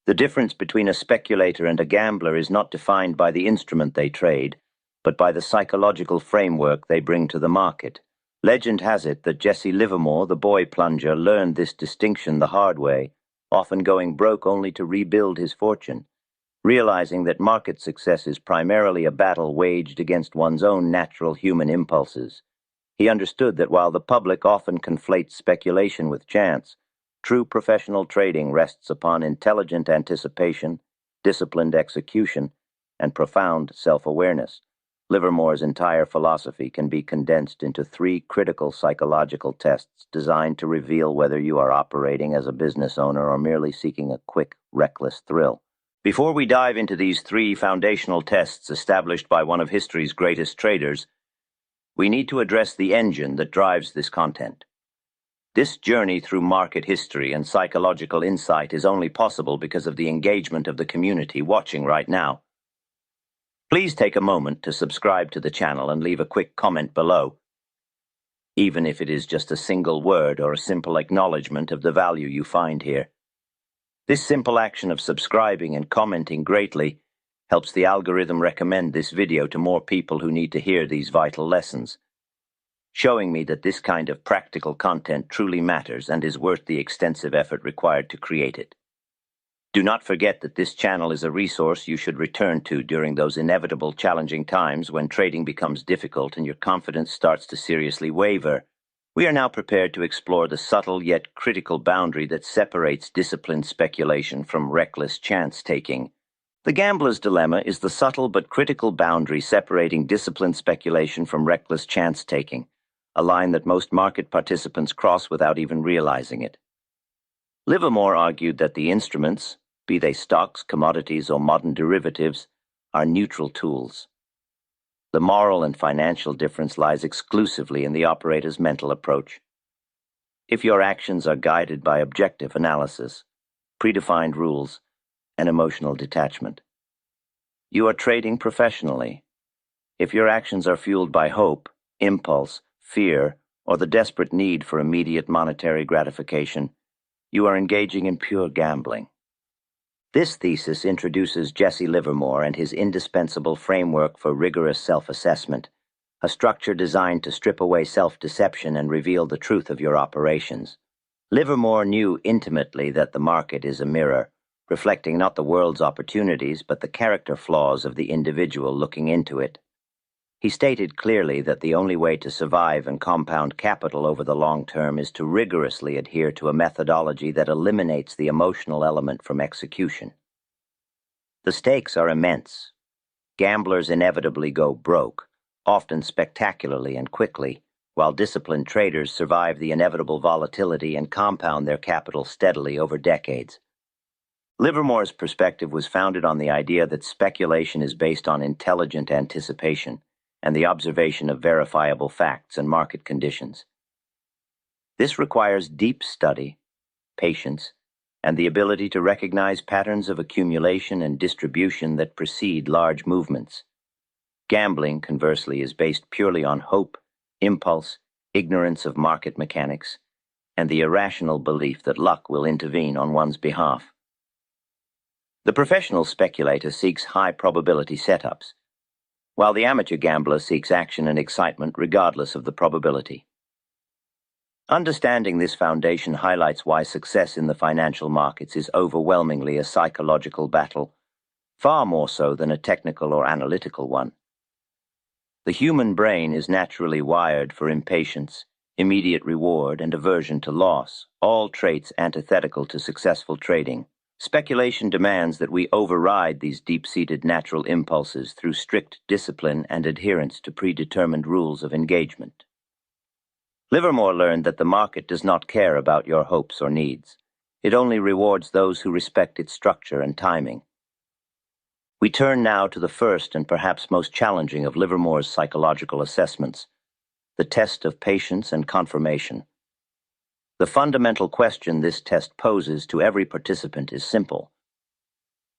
The difference between a speculator and a gambler is not defined by the instrument they trade, but by the psychological framework they bring to the market. Legend has it that Jesse Livermore, the boy plunger, learned this distinction the hard way, often going broke only to rebuild his fortune. Realizing that market success is primarily a battle waged against one's own natural human impulses, he understood that while the public often conflates speculation with chance, true professional trading rests upon intelligent anticipation, disciplined execution, and profound self-awareness. Livermore's entire philosophy can be condensed into 3 critical psychological tests designed to reveal whether you are operating as a business owner or merely seeking a quick, reckless thrill. Before we dive into these 3 foundational tests established by one of history's greatest traders, we need to address the engine that drives this content. This journey through market history and psychological insight is only possible because of the engagement of the community watching right now. Please take a moment to subscribe to the channel and leave a quick comment below, even if it is just a single word or a simple acknowledgement of the value you find here. This simple action of subscribing and commenting greatly helps the algorithm recommend this video to more people who need to hear these vital lessons, showing me that this kind of practical content truly matters and is worth the extensive effort required to create it. Do not forget that this channel is a resource you should return to during those inevitable challenging times when trading becomes difficult and your confidence starts to seriously waver. We are now prepared to explore the subtle yet critical boundary that separates disciplined speculation from reckless chance-taking. The gambler's dilemma is the subtle but critical boundary separating disciplined speculation from reckless chance-taking, a line that most market participants cross without even realizing it. Livermore argued that the instruments, be they stocks, commodities, or modern derivatives, are neutral tools. The moral and financial difference lies exclusively in the operator's mental approach. If your actions are guided by objective analysis, predefined rules, and emotional detachment, you are trading professionally. If your actions are fueled by hope, impulse, fear, or the desperate need for immediate monetary gratification, you are engaging in pure gambling. This thesis introduces Jesse Livermore and his indispensable framework for rigorous self-assessment, a structure designed to strip away self-deception and reveal the truth of your operations. Livermore knew intimately that the market is a mirror, reflecting not the world's opportunities but the character flaws of the individual looking into it. He stated clearly that the only way to survive and compound capital over the long term is to rigorously adhere to a methodology that eliminates the emotional element from execution. The stakes are immense. Gamblers inevitably go broke, often spectacularly and quickly, while disciplined traders survive the inevitable volatility and compound their capital steadily over decades. Livermore's perspective was founded on the idea that speculation is based on intelligent anticipation and the observation of verifiable facts and market conditions. This requires deep study, patience, and the ability to recognize patterns of accumulation and distribution that precede large movements. Gambling, conversely, is based purely on hope, impulse, ignorance of market mechanics, and the irrational belief that luck will intervene on one's behalf. The professional speculator seeks high-probability setups, while the amateur gambler seeks action and excitement regardless of the probability. Understanding this foundation highlights why success in the financial markets is overwhelmingly a psychological battle, far more so than a technical or analytical one. The human brain is naturally wired for impatience, immediate reward, and aversion to loss, all traits antithetical to successful trading. Speculation demands that we override these deep-seated natural impulses through strict discipline and adherence to predetermined rules of engagement. Livermore learned that the market does not care about your hopes or needs. It only rewards those who respect its structure and timing. We turn now to the first and perhaps most challenging of Livermore's psychological assessments, the test of patience and confirmation. The fundamental question this test poses to every participant is simple.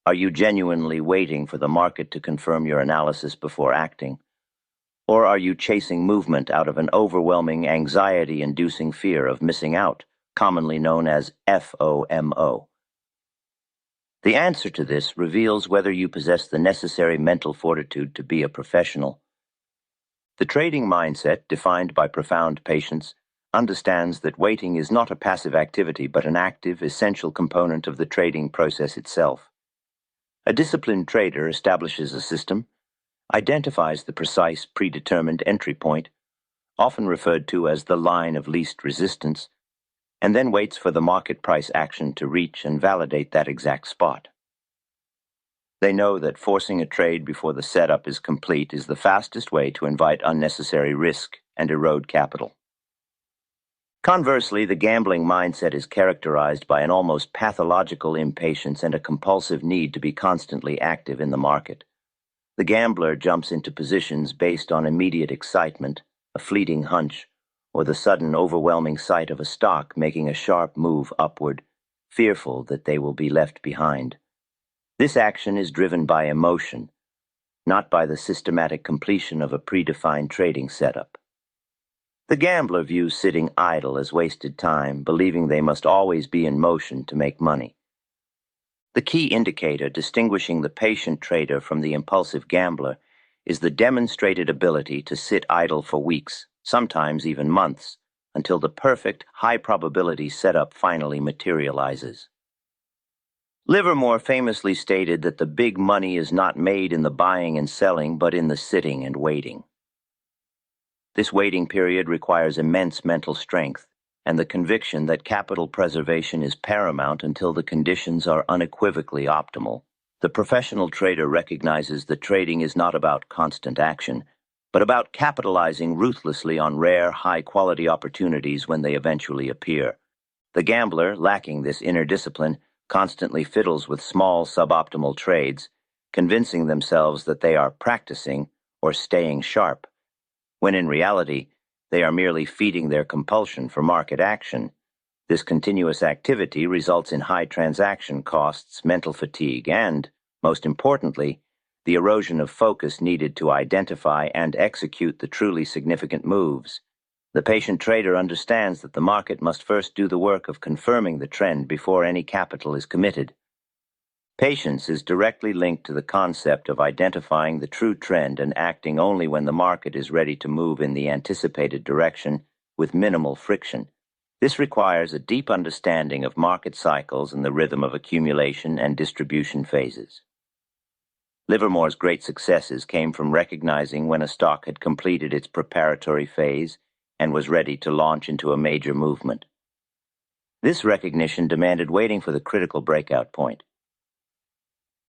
Are you genuinely waiting for the market to confirm your analysis before acting? Or are you chasing movement out of an overwhelming, anxiety-inducing fear of missing out, commonly known as FOMO? The answer to this reveals whether you possess the necessary mental fortitude to be a professional. The trading mindset, defined by profound patience, understands that waiting is not a passive activity but an active, essential component of the trading process itself. A disciplined trader establishes a system, identifies the precise, predetermined entry point, often referred to as the line of least resistance, and then waits for the market price action to reach and validate that exact spot. They know that forcing a trade before the setup is complete is the fastest way to invite unnecessary risk and erode capital. Conversely, the gambling mindset is characterized by an almost pathological impatience and a compulsive need to be constantly active in the market. The gambler jumps into positions based on immediate excitement, a fleeting hunch, or the sudden overwhelming sight of a stock making a sharp move upward, fearful that they will be left behind. This action is driven by emotion, not by the systematic completion of a predefined trading setup. The gambler views sitting idle as wasted time, believing they must always be in motion to make money. The key indicator distinguishing the patient trader from the impulsive gambler is the demonstrated ability to sit idle for weeks, sometimes even months, until the perfect, high-probability setup finally materializes. Livermore famously stated that the big money is not made in the buying and selling, but in the sitting and waiting. This waiting period requires immense mental strength and the conviction that capital preservation is paramount until the conditions are unequivocally optimal. The professional trader recognizes that trading is not about constant action, but about capitalizing ruthlessly on rare, high-quality opportunities when they eventually appear. The gambler, lacking this inner discipline, constantly fiddles with small suboptimal trades, convincing themselves that they are practicing or staying sharp, when in reality they are merely feeding their compulsion for market action. This continuous activity results in high transaction costs, mental fatigue, and, most importantly, the erosion of focus needed to identify and execute the truly significant moves. The patient trader understands that the market must first do the work of confirming the trend before any capital is committed. Patience is directly linked to the concept of identifying the true trend and acting only when the market is ready to move in the anticipated direction with minimal friction. This requires a deep understanding of market cycles and the rhythm of accumulation and distribution phases. Livermore's great successes came from recognizing when a stock had completed its preparatory phase and was ready to launch into a major movement. This recognition demanded waiting for the critical breakout point.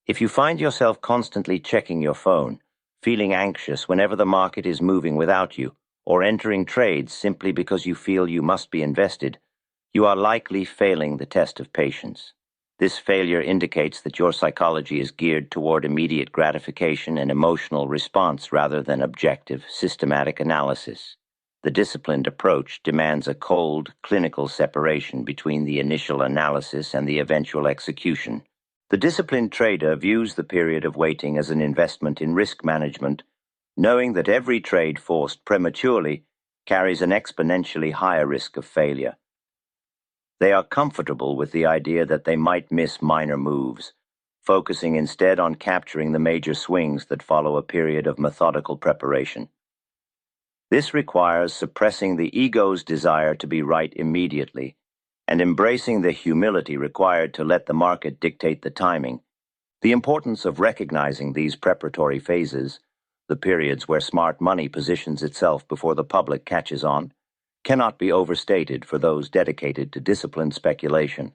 If you find yourself constantly checking your phone, feeling anxious whenever the market is moving without you, or entering trades simply because you feel you must be invested, you are likely failing the test of patience. This failure indicates that your psychology is geared toward immediate gratification and emotional response rather than objective, systematic analysis. The disciplined approach demands a cold, clinical separation between the initial analysis and the eventual execution. The disciplined trader views the period of waiting as an investment in risk management, knowing that every trade forced prematurely carries an exponentially higher risk of failure. They are comfortable with the idea that they might miss minor moves, focusing instead on capturing the major swings that follow a period of methodical preparation. This requires suppressing the ego's desire to be right immediately and embracing the humility required to let the market dictate the timing. The importance of recognizing these preparatory phases, the periods where smart money positions itself before the public catches on, cannot be overstated for those dedicated to disciplined speculation.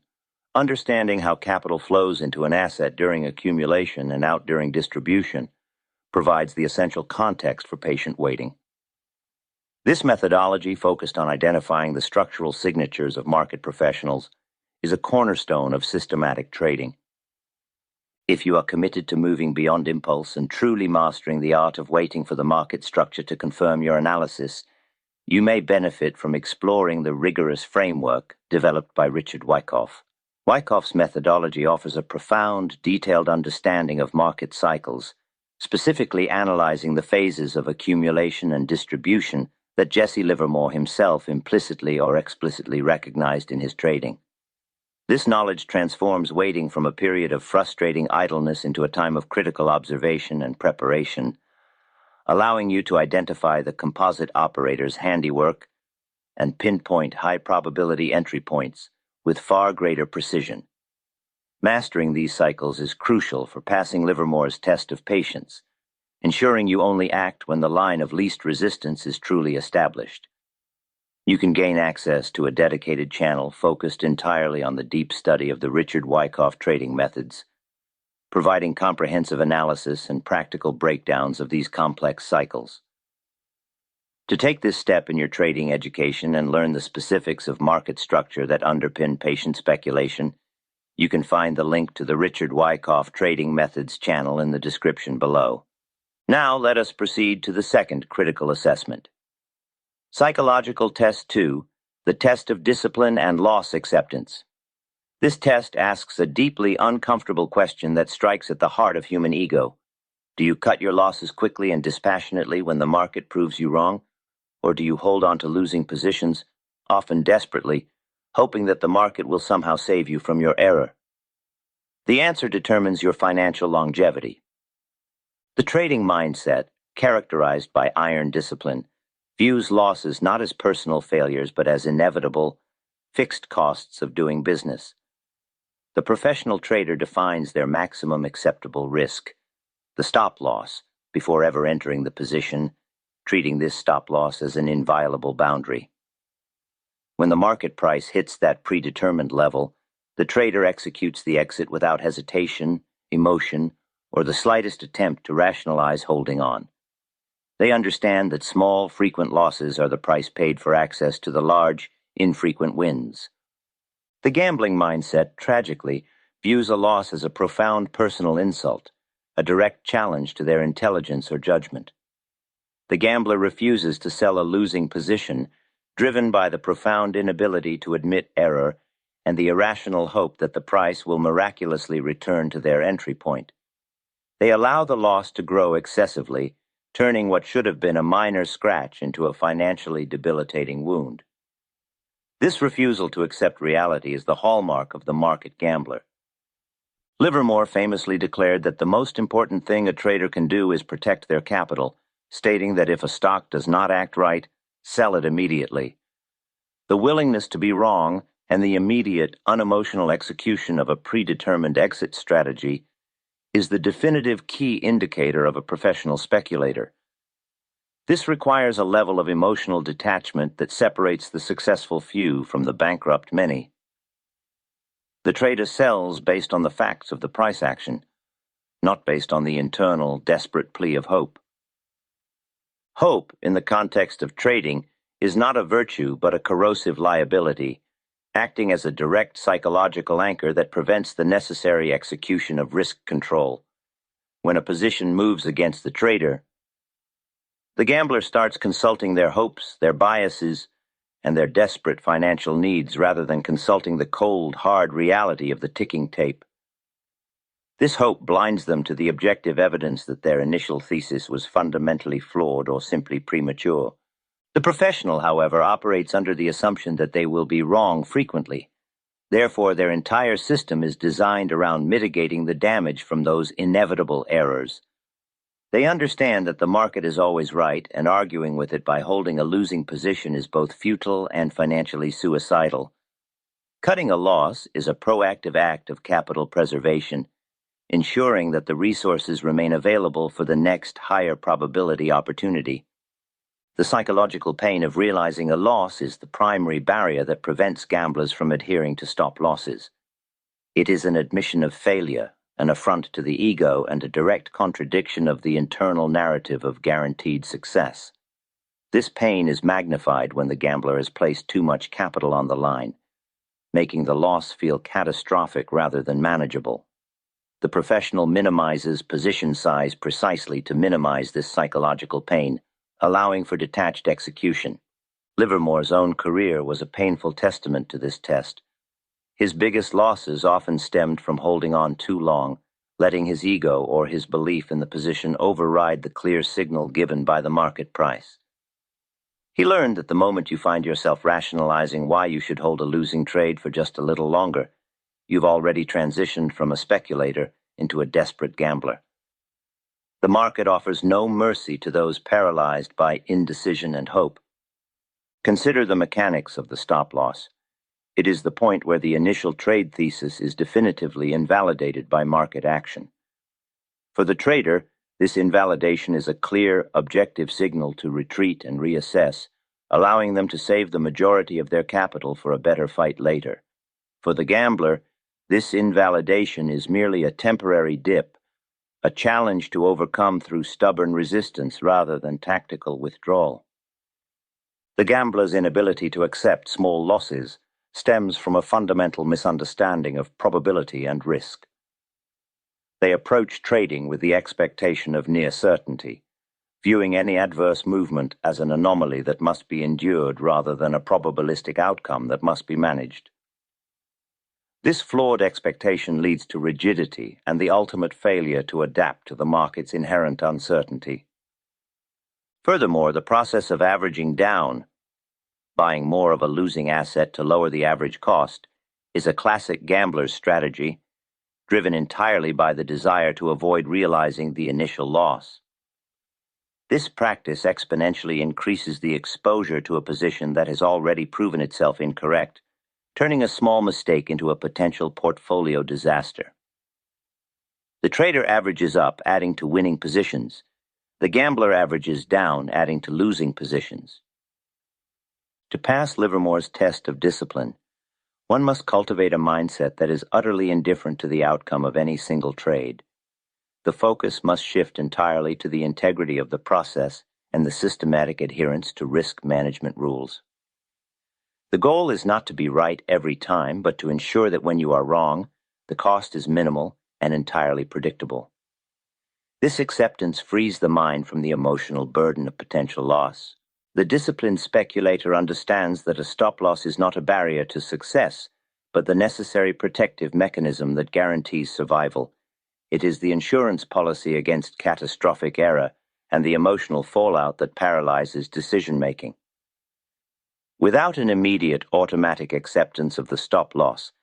Understanding how capital flows into an asset during accumulation and out during distribution provides the essential context for patient waiting. This methodology, focused on identifying the structural signatures of market professionals, is a cornerstone of systematic trading. If you are committed to moving beyond impulse and truly mastering the art of waiting for the market structure to confirm your analysis, you may benefit from exploring the rigorous framework developed by Richard Wyckoff. Wyckoff's methodology offers a profound, detailed understanding of market cycles, specifically analyzing the phases of accumulation and distribution that Jesse Livermore himself implicitly or explicitly recognized in his trading. This knowledge transforms waiting from a period of frustrating idleness into a time of critical observation and preparation, allowing you to identify the composite operator's handiwork and pinpoint high-probability entry points with far greater precision. Mastering these cycles is crucial for passing Livermore's test of patience, ensuring you only act when the line of least resistance is truly established. You can gain access to a dedicated channel focused entirely on the deep study of the Wyckoff trading methods, providing comprehensive analysis and practical breakdowns of these complex cycles. To take this step in your trading education and learn the specifics of market structure that underpin patient speculation, you can find the link to the Wyckoff Trading Methods channel in the description below. Now let us proceed to the second critical assessment. Psychological Test 2, the test of discipline and loss acceptance. This test asks a deeply uncomfortable question that strikes at the heart of human ego. Do you cut your losses quickly and dispassionately when the market proves you wrong? Or do you hold on to losing positions, often desperately, hoping that the market will somehow save you from your error? The answer determines your financial longevity. The trading mindset, characterized by iron discipline, views losses not as personal failures but as inevitable, fixed costs of doing business. The professional trader defines their maximum acceptable risk, the stop loss, before ever entering the position, treating this stop loss as an inviolable boundary. When the market price hits that predetermined level, the trader executes the exit without hesitation, emotion, or the slightest attempt to rationalize holding on. They understand that small, frequent losses are the price paid for access to the large, infrequent wins. The gambling mindset, tragically, views a loss as a profound personal insult, a direct challenge to their intelligence or judgment. The gambler refuses to sell a losing position, driven by the profound inability to admit error and the irrational hope that the price will miraculously return to their entry point. They allow the loss to grow excessively, turning what should have been a minor scratch into a financially debilitating wound. This refusal to accept reality is the hallmark of the market gambler. Livermore famously declared that the most important thing a trader can do is protect their capital, stating that if a stock does not act right, sell it immediately. The willingness to be wrong and the immediate, unemotional execution of a predetermined exit strategy is the definitive key indicator of a professional speculator. This requires a level of emotional detachment that separates the successful few from the bankrupt many. The trader sells based on the facts of the price action, not based on the internal, desperate plea of hope. Hope, in the context of trading, is not a virtue but a corrosive liability, acting as a direct psychological anchor that prevents the necessary execution of risk control. When a position moves against the trader, the gambler starts consulting their hopes, their biases, and their desperate financial needs rather than consulting the cold, hard reality of the ticking tape. This hope blinds them to the objective evidence that their initial thesis was fundamentally flawed or simply premature. The professional, however, operates under the assumption that they will be wrong frequently. Therefore, their entire system is designed around mitigating the damage from those inevitable errors. They understand that the market is always right, and arguing with it by holding a losing position is both futile and financially suicidal. Cutting a loss is a proactive act of capital preservation, ensuring that the resources remain available for the next higher probability opportunity. The psychological pain of realizing a loss is the primary barrier that prevents gamblers from adhering to stop losses. It is an admission of failure, an affront to the ego, and a direct contradiction of the internal narrative of guaranteed success. This pain is magnified when the gambler has placed too much capital on the line, making the loss feel catastrophic rather than manageable. The professional minimizes position size precisely to minimize this psychological pain, allowing for detached execution. Livermore's own career was a painful testament to this test. His biggest losses often stemmed from holding on too long, letting his ego or his belief in the position override the clear signal given by the market price. He learned that the moment you find yourself rationalizing why you should hold a losing trade for just a little longer, you've already transitioned from a speculator into a desperate gambler. The market offers no mercy to those paralyzed by indecision and hope. Consider the mechanics of the stop-loss. It is the point where the initial trade thesis is definitively invalidated by market action. For the trader, this invalidation is a clear, objective signal to retreat and reassess, allowing them to save the majority of their capital for a better fight later. For the gambler, this invalidation is merely a temporary dip, a challenge to overcome through stubborn resistance rather than tactical withdrawal. The gambler's inability to accept small losses stems from a fundamental misunderstanding of probability and risk. They approach trading with the expectation of near certainty, viewing any adverse movement as an anomaly that must be endured rather than a probabilistic outcome that must be managed. This flawed expectation leads to rigidity and the ultimate failure to adapt to the market's inherent uncertainty. Furthermore, the process of averaging down, buying more of a losing asset to lower the average cost, is a classic gambler's strategy, driven entirely by the desire to avoid realizing the initial loss. This practice exponentially increases the exposure to a position that has already proven itself incorrect, turning a small mistake into a potential portfolio disaster. The trader averages up, adding to winning positions. The gambler averages down, adding to losing positions. To pass Livermore's test of discipline, one must cultivate a mindset that is utterly indifferent to the outcome of any single trade. The focus must shift entirely to the integrity of the process and the systematic adherence to risk management rules. The goal is not to be right every time, but to ensure that when you are wrong, the cost is minimal and entirely predictable. This acceptance frees the mind from the emotional burden of potential loss. The disciplined speculator understands that a stop-loss is not a barrier to success, but the necessary protective mechanism that guarantees survival. It is the insurance policy against catastrophic error and the emotional fallout that paralyzes decision-making. Without an immediate automatic acceptance of the stop-loss,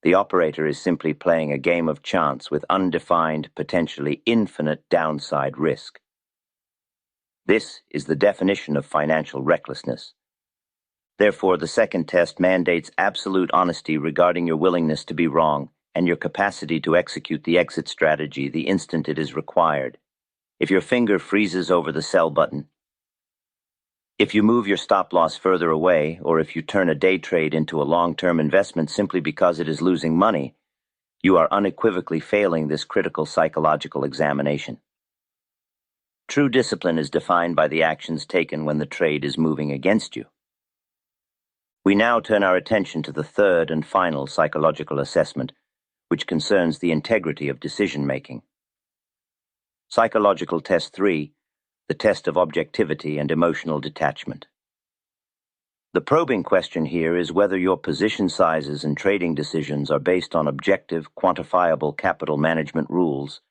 the operator is simply playing a game of chance with undefined, potentially infinite downside risk. This is the definition of financial recklessness. Therefore, the second test mandates absolute honesty regarding your willingness to be wrong and your capacity to execute the exit strategy the instant it is required. If your finger freezes over the sell button, if you move your stop-loss further away, or if you turn a day trade into a long-term investment simply because it is losing money, you are unequivocally failing this critical psychological examination. True discipline is defined by the actions taken when the trade is moving against you. We now turn our attention to the third and final psychological assessment, which concerns the integrity of decision-making. Psychological Test 3, the test of objectivity and emotional detachment. The probing question here is whether your position sizes and trading decisions are based on objective, quantifiable capital management rules,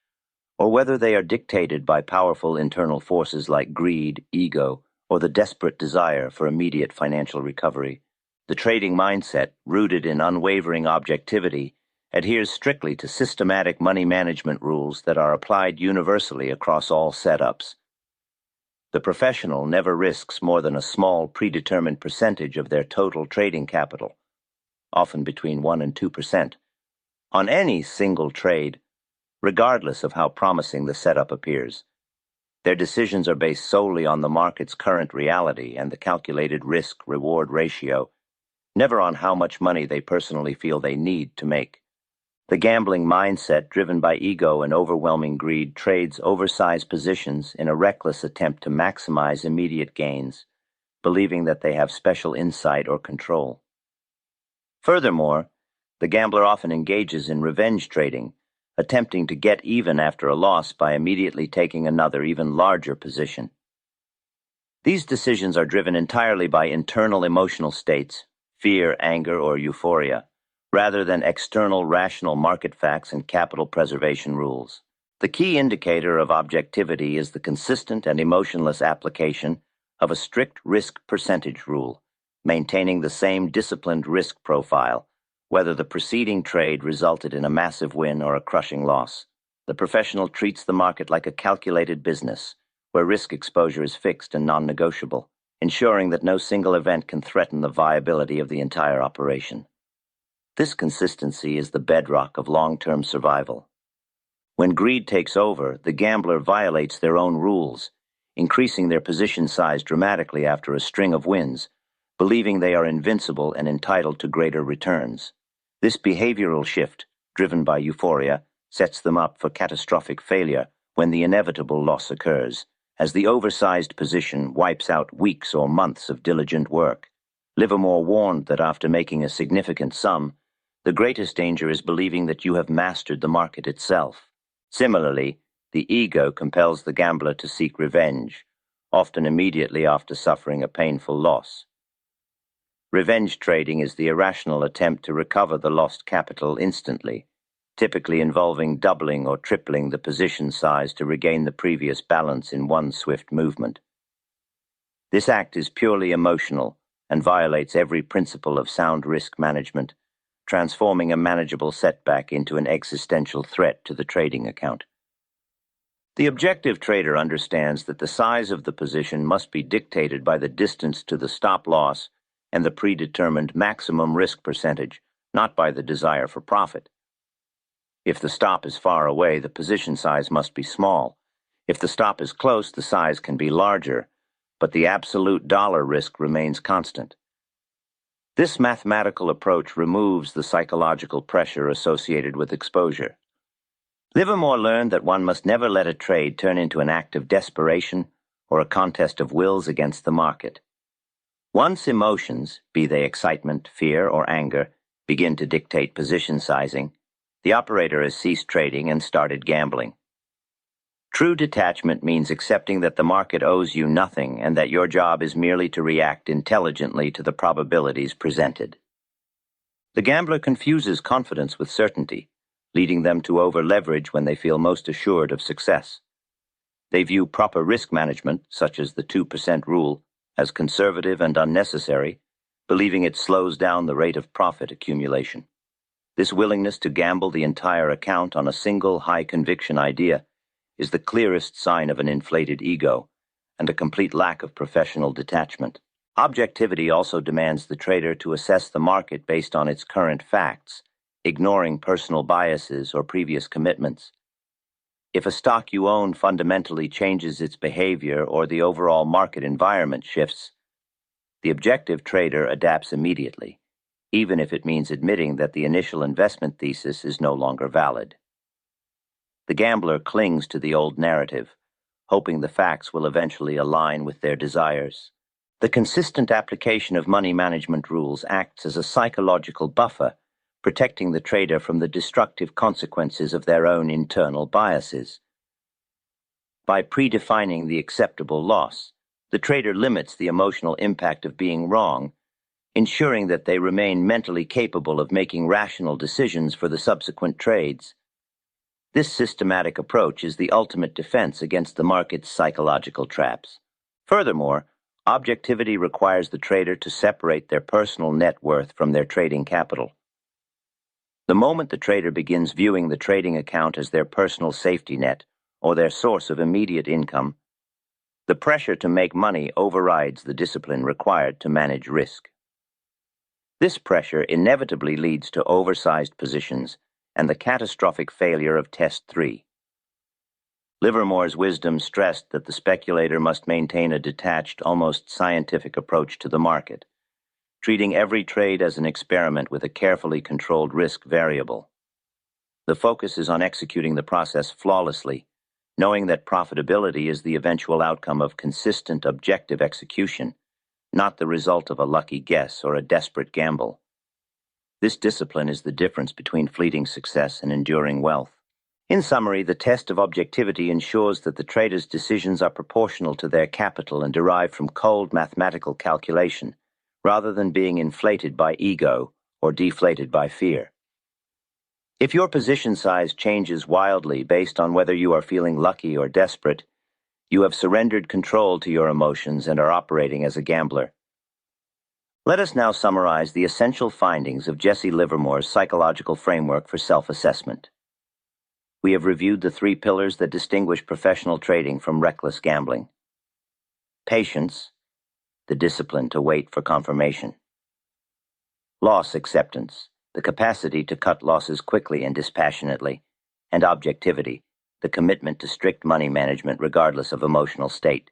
or whether they are dictated by powerful internal forces like greed, ego, or the desperate desire for immediate financial recovery. The trading mindset, rooted in unwavering objectivity, adheres strictly to systematic money management rules that are applied universally across all setups. The professional never risks more than a small predetermined percentage of their total trading capital, often between 1 and 2%, on any single trade, regardless of how promising the setup appears. Their decisions are based solely on the market's current reality and the calculated risk-reward ratio, never on how much money they personally feel they need to make. The gambling mindset, driven by ego and overwhelming greed, trades oversized positions in a reckless attempt to maximize immediate gains, believing that they have special insight or control. Furthermore, the gambler often engages in revenge trading, attempting to get even after a loss by immediately taking another, even larger position. These decisions are driven entirely by internal emotional states, fear, anger, or euphoria, rather than external rational market facts and capital preservation rules. The key indicator of objectivity is the consistent and emotionless application of a strict risk percentage rule, maintaining the same disciplined risk profile, whether the preceding trade resulted in a massive win or a crushing loss. The professional treats the market like a calculated business, where risk exposure is fixed and non-negotiable, ensuring that no single event can threaten the viability of the entire operation. This consistency is the bedrock of long-term survival. When greed takes over, the gambler violates their own rules, increasing their position size dramatically after a string of wins, believing they are invincible and entitled to greater returns. This behavioral shift, driven by euphoria, sets them up for catastrophic failure when the inevitable loss occurs, as the oversized position wipes out weeks or months of diligent work. Livermore warned that after making a significant sum, the greatest danger is believing that you have mastered the market itself. Similarly, the ego compels the gambler to seek revenge, often immediately after suffering a painful loss. Revenge trading is the irrational attempt to recover the lost capital instantly, typically involving doubling or tripling the position size to regain the previous balance in one swift movement. This act is purely emotional and violates every principle of sound risk management, transforming a manageable setback into an existential threat to the trading account. The objective trader understands that the size of the position must be dictated by the distance to the stop loss and the predetermined maximum risk percentage, not by the desire for profit. If the stop is far away, the position size must be small. If the stop is close, the size can be larger, but the absolute dollar risk remains constant. This mathematical approach removes the psychological pressure associated with exposure. Livermore learned that one must never let a trade turn into an act of desperation or a contest of wills against the market. Once emotions, be they excitement, fear, or anger, begin to dictate position sizing, the operator has ceased trading and started gambling. True detachment means accepting that the market owes you nothing and that your job is merely to react intelligently to the probabilities presented. The gambler confuses confidence with certainty, leading them to over-leverage when they feel most assured of success. They view proper risk management, such as the 2% rule, as conservative and unnecessary, believing it slows down the rate of profit accumulation. This willingness to gamble the entire account on a single high-conviction idea is the clearest sign of an inflated ego and a complete lack of professional detachment. Objectivity also demands the trader to assess the market based on its current facts, ignoring personal biases or previous commitments. If a stock you own fundamentally changes its behavior or the overall market environment shifts, the objective trader adapts immediately, even if it means admitting that the initial investment thesis is no longer valid. The gambler clings to the old narrative, hoping the facts will eventually align with their desires. The consistent application of money management rules acts as a psychological buffer, protecting the trader from the destructive consequences of their own internal biases. By predefining the acceptable loss, the trader limits the emotional impact of being wrong, ensuring that they remain mentally capable of making rational decisions for the subsequent trades. This systematic approach is the ultimate defense against the market's psychological traps. Furthermore, objectivity requires the trader to separate their personal net worth from their trading capital. The moment the trader begins viewing the trading account as their personal safety net or their source of immediate income, the pressure to make money overrides the discipline required to manage risk. This pressure inevitably leads to oversized positions and the catastrophic failure of Test 3. Livermore's wisdom stressed that the speculator must maintain a detached, almost scientific approach to the market, treating every trade as an experiment with a carefully controlled risk variable. The focus is on executing the process flawlessly, knowing that profitability is the eventual outcome of consistent, objective execution, not the result of a lucky guess or a desperate gamble. This discipline is the difference between fleeting success and enduring wealth. In summary, the test of objectivity ensures that the trader's decisions are proportional to their capital and derived from cold mathematical calculation, rather than being inflated by ego or deflated by fear. If your position size changes wildly based on whether you are feeling lucky or desperate, you have surrendered control to your emotions and are operating as a gambler. Let us now summarize the essential findings of Jesse Livermore's psychological framework for self-assessment. We have reviewed the 3 pillars that distinguish professional trading from reckless gambling. Patience, the discipline to wait for confirmation. Loss acceptance, the capacity to cut losses quickly and dispassionately. And objectivity, the commitment to strict money management regardless of emotional state.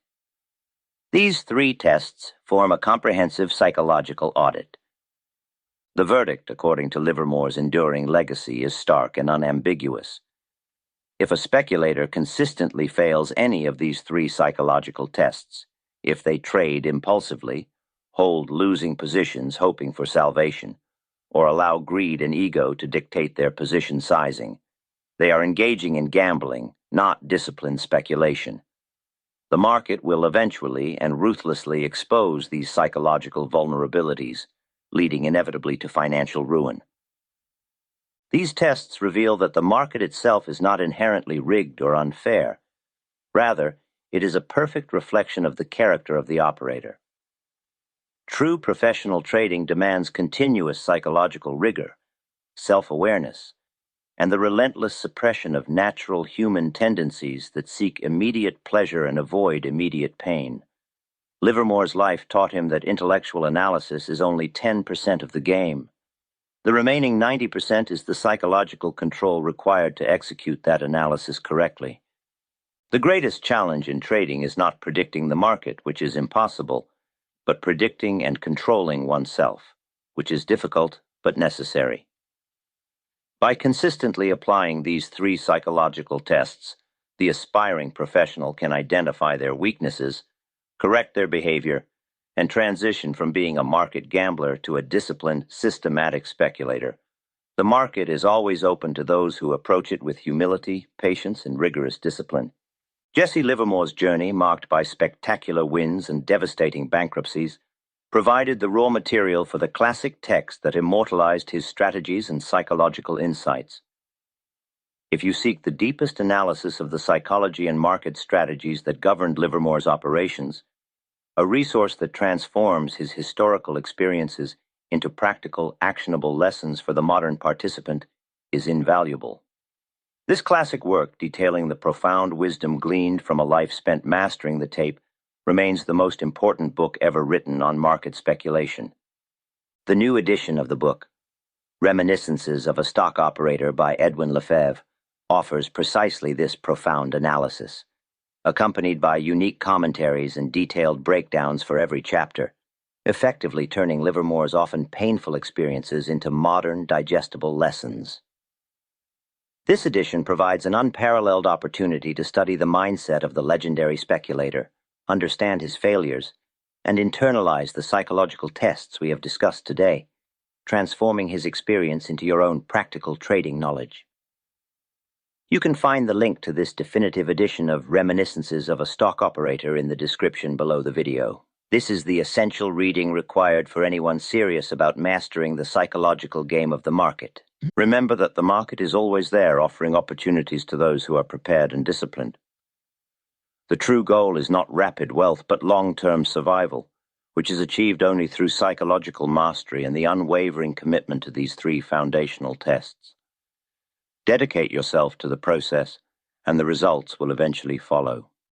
These 3 tests form a comprehensive psychological audit. The verdict, according to Livermore's enduring legacy, is stark and unambiguous. If a speculator consistently fails any of these 3 psychological tests, if they trade impulsively, hold losing positions hoping for salvation, or allow greed and ego to dictate their position sizing, they are engaging in gambling, not disciplined speculation. The market will eventually and ruthlessly expose these psychological vulnerabilities, leading inevitably to financial ruin. These tests reveal that the market itself is not inherently rigged or unfair. Rather, it is a perfect reflection of the character of the operator. True professional trading demands continuous psychological rigor, self-awareness, and the relentless suppression of natural human tendencies that seek immediate pleasure and avoid immediate pain. Livermore's life taught him that intellectual analysis is only 10% of the game. The remaining 90% is the psychological control required to execute that analysis correctly. The greatest challenge in trading is not predicting the market, which is impossible, but predicting and controlling oneself, which is difficult but necessary. By consistently applying these 3 psychological tests, the aspiring professional can identify their weaknesses, correct their behavior, and transition from being a market gambler to a disciplined, systematic speculator. The market is always open to those who approach it with humility, patience, and rigorous discipline. Jesse Livermore's journey, marked by spectacular wins and devastating bankruptcies, provided the raw material for the classic text that immortalized his strategies and psychological insights. If you seek the deepest analysis of the psychology and market strategies that governed Livermore's operations, a resource that transforms his historical experiences into practical, actionable lessons for the modern participant, is invaluable. This classic work, detailing the profound wisdom gleaned from a life spent mastering the tape, remains the most important book ever written on market speculation. The new edition of the book, Reminiscences of a Stock Operator by Edwin Lefebvre, offers precisely this profound analysis, accompanied by unique commentaries and detailed breakdowns for every chapter, effectively turning Livermore's often painful experiences into modern, digestible lessons. This edition provides an unparalleled opportunity to study the mindset of the legendary speculator, understand his failures, and internalize the psychological tests we have discussed today, transforming his experience into your own practical trading knowledge. You can find the link to this definitive edition of Reminiscences of a Stock Operator in the description below the video. This is the essential reading required for anyone serious about mastering the psychological game of the market. Remember that the market is always there, offering opportunities to those who are prepared and disciplined. The true goal is not rapid wealth, but long-term survival, which is achieved only through psychological mastery and the unwavering commitment to these 3 foundational tests. Dedicate yourself to the process, and the results will eventually follow.